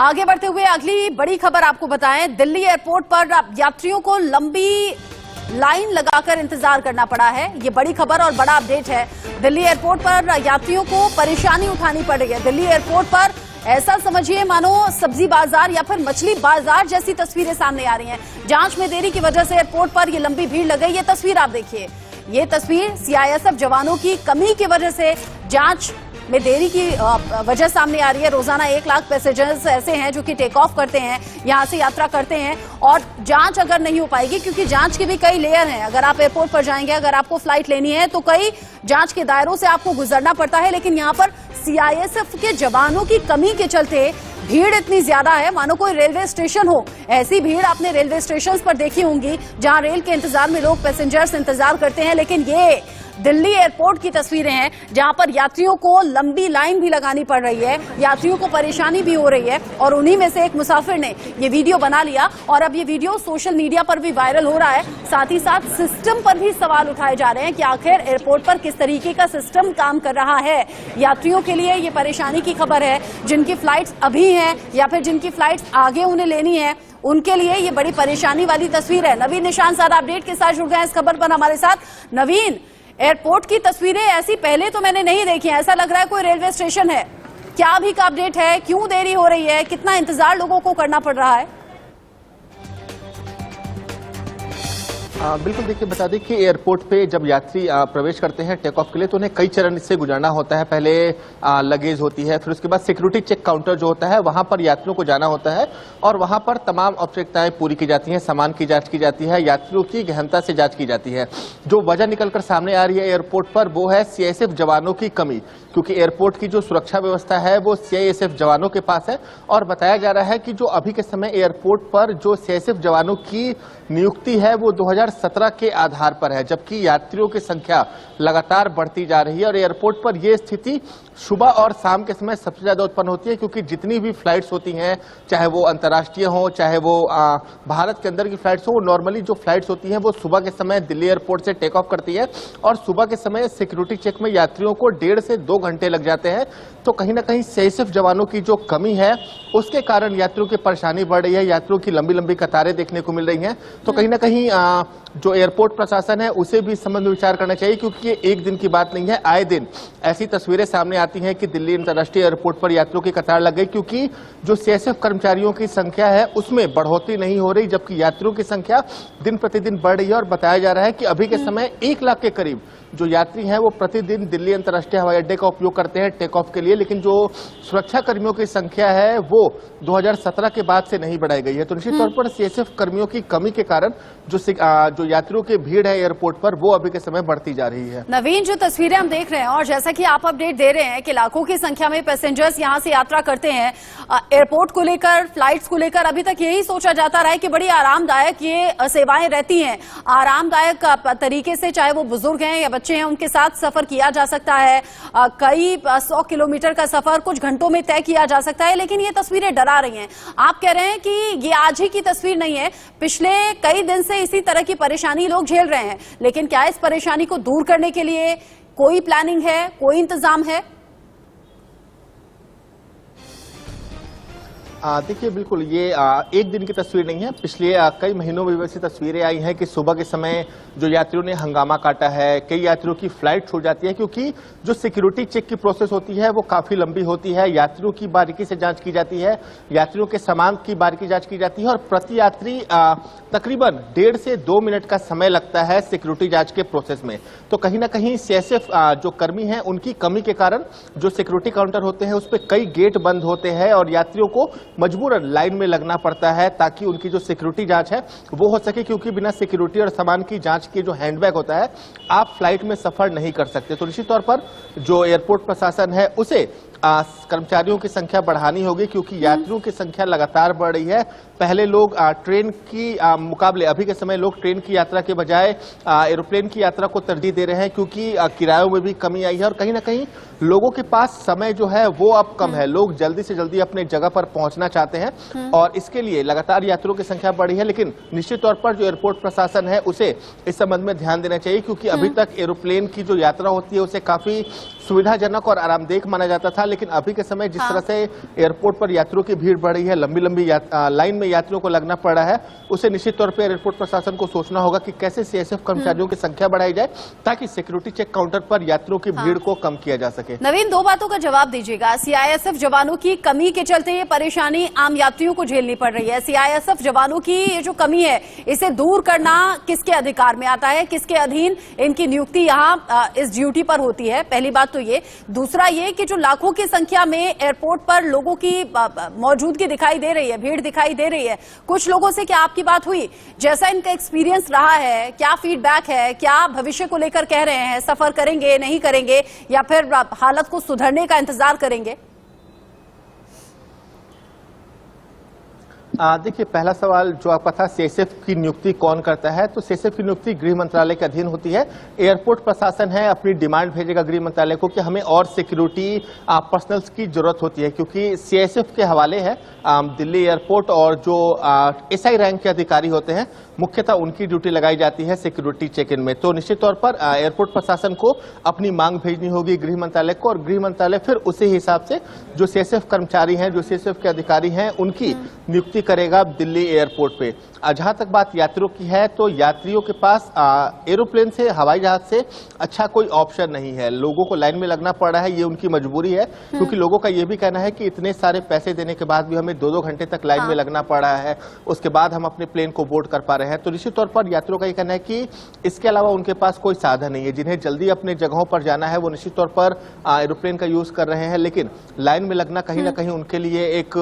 आगे बढ़ते हुए अगली बड़ी खबर आपको बताएं। दिल्ली एयरपोर्ट पर यात्रियों को लंबी लाइन लगाकर इंतजार करना पड़ा है। ये बड़ी खबर और बड़ा अपडेट है। दिल्ली एयरपोर्ट पर यात्रियों को परेशानी उठानी पड़ रही है। दिल्ली एयरपोर्ट पर ऐसा समझिए मानो सब्जी बाजार या फिर मछली बाजार जैसी तस्वीरें सामने आ रही हैं। जांच में देरी की वजह से एयरपोर्ट पर ये लंबी भीड़ लग गई। ये तस्वीर आप देखिए। ये तस्वीर सीआईएसएफ जवानों की कमी की वजह से जांच में देरी की वजह सामने आ रही है। रोजाना 1 लाख पैसेंजर्स ऐसे हैं जो कि टेक ऑफ करते हैं, यहां से यात्रा करते हैं, और जांच अगर नहीं हो पाएगी, क्योंकि जांच के भी कई लेयर हैं। अगर आप एयरपोर्ट पर जाएंगे, अगर आपको फ्लाइट लेनी है तो कई जांच के दायरों से आपको गुजरना पड़ता है। लेकिन यहां पर सीआईएसएफ के जवानों की कमी के चलते भीड़ इतनी ज्यादा है मानो कोई रेलवे स्टेशन हो। ऐसी भीड़ आपने रेलवे स्टेशन पर देखी होंगी जहां रेल के इंतजार में लोग पैसेंजर्स इंतजार करते हैं। लेकिन ये दिल्ली एयरपोर्ट की तस्वीरें हैं जहां पर यात्रियों को लंबी लाइन भी लगानी पड़ रही है, यात्रियों को परेशानी भी हो रही है। और उन्हीं में से एक मुसाफिर ने ये वीडियो बना लिया और अब ये वीडियो सोशल मीडिया पर भी वायरल हो रहा है। साथ ही साथ सिस्टम पर भी सवाल उठाए जा रहे हैं कि आखिर एयरपोर्ट पर किस तरीके का सिस्टम काम कर रहा है। यात्रियों के लिए ये परेशानी की खबर है, जिनकी फ्लाइट्स अभी हैं या फिर जिनकी फ्लाइट्स आगे उन्हें लेनी है, उनके लिए ये बड़ी परेशानी वाली तस्वीर है। नवीन निशान सारा अपडेट के साथ जुड़ गए इस खबर पर हमारे साथ। नवीन, एयरपोर्ट की तस्वीरें ऐसी पहले तो मैंने नहीं देखी हैं। ऐसा लग रहा है कोई रेलवे स्टेशन है। क्या अभी का अपडेट है? क्यों देरी हो रही है? कितना इंतजार लोगों को करना पड़ रहा है? बिल्कुल, देखिए बता दें कि एयरपोर्ट पे जब यात्री प्रवेश करते हैं टेक ऑफ के लिए तो उन्हें कई चरण से गुजरना होता है। पहले लगेज होती है, फिर उसके बाद सिक्योरिटी चेक काउंटर जो होता है वहां पर यात्रियों को जाना होता है और वहां पर तमाम औपचारिकताएं पूरी की जाती हैं। सामान की जांच की जाती है, यात्रियों की गहनता से जांच की जाती है। जो वजह निकलकर सामने आ रही है एयरपोर्ट पर वो है सीआईएसएफ जवानों की कमी, क्योंकि एयरपोर्ट की जो सुरक्षा व्यवस्था है वो सीआईएसएफ जवानों के पास है। और बताया जा रहा है कि जो अभी के समय एयरपोर्ट पर जो सीआईएसएफ जवानों की नियुक्ति है वो 2017 के आधार पर है, जबकि यात्रियों की संख्या लगातार बढ़ती जा रही है। और एयरपोर्ट पर यह स्थिति सुबह और शाम के समय सबसे ज्यादा उत्पन्न होती है, क्योंकि जितनी भी फ्लाइट्स होती हैं, चाहे वो अंतर्राष्ट्रीय हो चाहे वो भारत के अंदर की फ्लाइट्स हो, वो नॉर्मली जो फ्लाइट्स होती हैं वो सुबह के समय दिल्ली एयरपोर्ट से टेक ऑफ करती है और सुबह के समय सिक्योरिटी चेक में यात्रियों को 1.5 से 2 घंटे लग जाते हैं। तो कहीं ना कहीं सीआईएसएफ जवानों की जो कमी है उसके कारण यात्रियों की परेशानी बढ़ रही है, यात्रियों की लंबी लंबी कतारें देखने को मिल रही हैं। तो कहीं ना कहीं जो एयरपोर्ट प्रशासन है उसे भी इस संबंध में विचार करना चाहिए, क्योंकि ये एक दिन की बात नहीं है। आए दिन ऐसी तस्वीरें सामने आती हैं कि दिल्ली अंतर्राष्ट्रीय एयरपोर्ट पर यात्रियों की कतार लग गई, क्योंकि जो सीआईएसएफ कर्मचारियों की संख्या है उसमें बढ़ोतरी नहीं हो रही, जबकि यात्रियों की संख्या दिन प्रतिदिन बढ़ रही है। और बताया जा रहा है कि अभी के समय 1 लाख के करीब जो यात्री हैं वो प्रतिदिन दिल्ली अंतर्राष्ट्रीय हवाई अड्डे का उपयोग करते हैं टेक ऑफ के लिए, लेकिन जो सुरक्षा कर्मियों की संख्या है वो 2017 के बाद से नहीं बढ़ाई गई है। तो निश्चित तौर पर सीआईएसएफ कर्मियों की कमी के कारण जो यात्रियों की भीड़ है एयरपोर्ट पर वो अभी के समय बढ़ती जा रही है। नवीन, जो तस्वीरें हम देख रहे हैं और जैसा कि आप अपडेट दे रहे हैं कि लाखों की संख्या में पैसेंजर्स यहां से यात्रा करते हैं, एयरपोर्ट को लेकर, फ्लाइट्स को लेकर अभी तक यही सोचा जाता रहा है कि बड़ी आरामदायक ये सेवाएं रहती हैं। आरामदायक तरीके से, चाहे वो बुजुर्ग हैं या बच्चे हैं, उनके साथ सफर किया जा सकता है। कई 100 किलोमीटर का सफर कुछ घंटों में तय किया जा सकता है। लेकिन ये तस्वीरें डरा रही हैं। आप कह रहे हैं कि ये आज ही की तस्वीर नहीं है, पिछले कई दिन से इसी तरह की परेशानी लोग झेल रहे हैं। लेकिन क्या इस परेशानी को दूर करने के लिए कोई प्लानिंग है, कोई इंतजाम है? देखिए, बिल्कुल ये एक दिन की तस्वीर नहीं है। पिछले कई महीनों में ऐसी तस्वीरें आई हैं कि सुबह के समय जो यात्रियों ने हंगामा काटा है, कई यात्रियों की फ्लाइट छूट जाती है, क्योंकि जो सिक्योरिटी चेक की प्रोसेस होती है वो काफी लंबी होती है। यात्रियों की बारीकी से जांच की जाती है, यात्रियों के सामान की बारीकी जांच की जाती है और प्रति यात्री तकरीबन 1.5 से 2 मिनट का समय लगता है सिक्योरिटी जांच के प्रोसेस में। तो कहीं ना कहीं सीआईएसएफ जो कर्मी हैं उनकी कमी के कारण जो सिक्योरिटी काउंटर होते हैं उस पर कई गेट बंद होते हैं और यात्रियों को मजबूरन लाइन में लगना पड़ता है ताकि उनकी जो सिक्योरिटी जांच है वो हो सके, क्योंकि बिना सिक्योरिटी और सामान की जांच के जो हैंडबैग होता है आप फ्लाइट में सफर नहीं कर सकते। तो निश्चित तौर पर जो एयरपोर्ट प्रशासन है उसे कर्मचारियों की संख्या बढ़ानी होगी, क्योंकि यात्रियों की संख्या लगातार बढ़ रही है। पहले लोग ट्रेन की मुकाबले अभी के समय लोग ट्रेन की यात्रा के बजाय एरोप्लेन की यात्रा को तरजीह दे रहे हैं, क्योंकि किरायों में भी कमी आई है और कहीं ना कहीं लोगों के पास समय जो है वो अब कम है। लोग जल्दी से जल्दी अपने जगह पर पहुंचना चाहते हैं और इसके लिए लगातार यात्रियों की संख्या बढ़ी है। लेकिन निश्चित तौर पर जो एयरपोर्ट प्रशासन है उसे इस संबंध में ध्यान देना चाहिए, क्योंकि अभी तक एरोप्लेन की जो यात्रा होती है उसे काफी सुविधाजनक और आरामदेह माना जाता था। लेकिन अभी के समय जिस तरह से एयरपोर्ट पर यात्रियों की भीड़ बढ़ रही है, लंबी लंबी लाइन में यात्रियों को लगना पड़ रहा है, उसे निश्चित तौर पर एयरपोर्ट प्रशासन को सोचना होगा कि कैसे सीएसएफ कर्मचारियों की संख्या बढ़ाई जाए ताकि सिक्योरिटी चेक काउंटर पर यात्रियों की भीड़ को कम किया जा सके। नवीन, दो बातों का जवाब दीजिएगा। सीआईएसएफ जवानों की कमी के चलते ये परेशानी आम यात्रियों को झेलनी पड़ रही है। सीआईएसएफ जवानों की ये जो कमी है इसे दूर करना किसके अधिकार में आता है, किसके अधीन इनकी नियुक्ति यहाँ इस ड्यूटी पर होती है? पहली बात तो ये। दूसरा ये कि जो लाखों की संख्या में एयरपोर्ट पर लोगों की मौजूदगी दिखाई दे रही है, भीड़ दिखाई दे रही है, कुछ लोगों से क्या आपकी बात हुई? जैसा इनका एक्सपीरियंस रहा है, क्या फीडबैक है, क्या भविष्य को लेकर कह रहे हैं? सफर करेंगे, नहीं करेंगे, या फिर हालत को सुधरने का इंतजार करेंगे? देखिए, पहला सवाल जो आपका था सीएसएफ की नियुक्ति कौन करता है, तो सीएसएफ की नियुक्ति गृह मंत्रालय के अधीन होती है। एयरपोर्ट प्रशासन है अपनी डिमांड भेजेगा गृह मंत्रालय को कि हमें और सिक्योरिटी पर्सनल्स की जरूरत होती है, क्योंकि सीएसएफ के हवाले है दिल्ली एयरपोर्ट और जो एसआई रैंक के अधिकारी होते हैं मुख्यतः उनकी ड्यूटी लगाई जाती है सिक्योरिटी चेक इन में। तो निश्चित तौर पर एयरपोर्ट प्रशासन को अपनी मांग भेजनी होगी गृह मंत्रालय को और गृह मंत्रालय फिर उसी हिसाब से जो सीएसएफ कर्मचारी हैं, जो सीएसएफ के अधिकारी हैं, उनकी नियुक्ति करेगा दिल्ली एयरपोर्ट पे। जहां तक बात यात्रियों की है, तो यात्रियों के पास एरोप्लेन से, हवाई जहाज से अच्छा कोई ऑप्शन नहीं है। लोगों को लाइन में लगना पड़ रहा है, ये उनकी मजबूरी है, क्योंकि लोगों का ये भी कहना है कि इतने सारे पैसे देने के बाद भी हमें 2-2 घंटे तक लाइन में लगना पड़ रहा है, उसके बाद हम अपने प्लेन को बोर्ड कर पा रहे हैं। तो निश्चित तौर पर यात्रियों का ये कहना है कि इसके अलावा उनके पास कोई साधन नहीं है। जिन्हें जल्दी अपने जगहों पर जाना है वो निश्चित तौर पर एरोप्लेन का यूज कर रहे हैं, लेकिन लाइन में लगना कहीं ना कहीं उनके लिए एक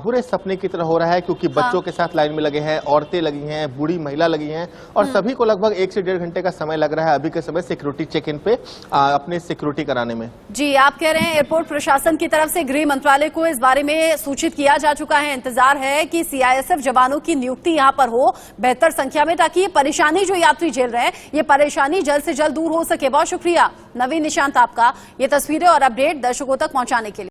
बुरे सपने की तरह हो रहा है, क्योंकि बच्चों के साथ लाइन में लगे हैं, औरतें लगी हैं, बूढ़ी महिला लगी हैं और सभी को लगभग 1 से 1.5 घंटे का समय लग रहा है अभी के समय सिक्योरिटी चेक इन पे अपने सिक्योरिटी कराने में। जी, आप कह रहे हैं एयरपोर्ट प्रशासन की तरफ से गृह मंत्रालय को इस बारे में सूचित किया जा चुका है। इंतजार है कि सीआईएसएफ जवानों की नियुक्ति यहां पर हो बेहतर संख्या में, ताकि ये परेशानी जो यात्री झेल रहे हैं ये परेशानी जल्द से जल्द दूर हो सके। बहुत शुक्रिया नवीन निशांत आपका ये तस्वीरें और अपडेट दर्शकों तक पहुंचाने के लिए।